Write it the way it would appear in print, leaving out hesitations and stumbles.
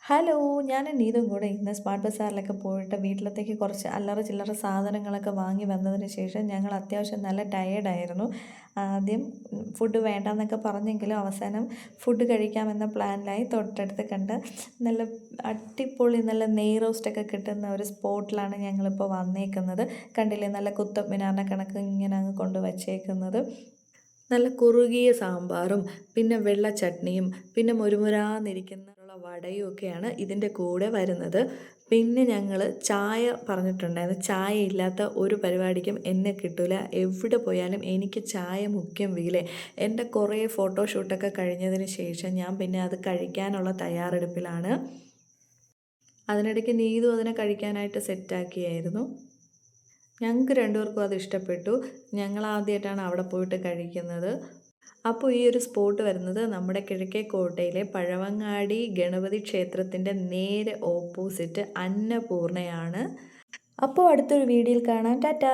Hello! ഞാനും നീതും കൂടെ ഇന്ന് സ്മാർട്ട് ബസാറിലൊക്കെ പോയിട്ട് വീട്ടിലത്തേക്ക് കുറച്ച് അല്ലറ ചില്ലറ സാധനങ്ങളൊക്കെ വാങ്ങി വന്നതിന് ശേഷം ഞങ്ങൾ അത്യാവശ്യം നല്ല ടയേർഡായിരുന്നു. ആദ്യം ഫുഡ് വേണ്ടാന്നൊക്കെ പറഞ്ഞെങ്കിലും അവസാനം ഫുഡ് കഴിക്കാമെന്ന പ്ലാനിലായി. തൊട്ടടുത്ത് കണ്ട നല്ല അടിപൊളി നല്ല നെയ് റോസ്റ്റൊക്കെ കിട്ടുന്ന ഒരു സ്പോട്ടിലാണ് ഞങ്ങളിപ്പോൾ വന്നേക്കുന്നത്. കണ്ടില്ലേ, നല്ല കുത്തബ് മിനാറിൻ്റെ കണക്ക് ഇങ്ങനെ അങ്ങ് കൊണ്ട് വച്ചേക്കുന്നത്. നല്ല കുറുകിയ സാമ്പാറും പിന്നെ വെള്ള ചട്നിയും പിന്നെ മുരുമുരാന്നിരിക്കുന്ന വടയും ഒക്കെയാണ് ഇതിൻ്റെ കൂടെ വരുന്നത്. പിന്നെ ഞങ്ങൾ ചായ പറഞ്ഞിട്ടുണ്ടായിരുന്നു. ചായ ഇല്ലാത്ത ഒരു പരിപാടിക്കും എന്നെ കിട്ടില്ല. എവിടെ പോയാലും എനിക്ക് ചായ മുഖ്യം വീലേ. എൻ്റെ കുറേ ഫോട്ടോഷൂട്ടൊക്കെ കഴിഞ്ഞതിന് ശേഷം ഞാൻ പിന്നെ അത് കഴിക്കാനുള്ള തയ്യാറെടുപ്പിലാണ്. അതിനിടയ്ക്ക് നീതു അതിനെ കഴിക്കാനായിട്ട് സെറ്റാക്കിയായിരുന്നു. ഞങ്ങൾക്ക് രണ്ടുപേർക്കും അത് ഇഷ്ടപ്പെട്ടു. ഞങ്ങൾ ആദ്യമായിട്ടാണ് അവിടെ പോയിട്ട് കഴിക്കുന്നത്. അപ്പോൾ ഈ ഒരു സ്പോട്ട് വരുന്നത് നമ്മുടെ കിഴക്കേക്കോട്ടയിലെ പഴവങ്ങാടി ഗണപതി ക്ഷേത്രത്തിൻ്റെ നേരെ ഓപ്പോസിറ്റ് അന്നപൂർണയാണ്. അപ്പോൾ അടുത്തൊരു വീഡിയോയിൽ കാണാം. ടാറ്റാ.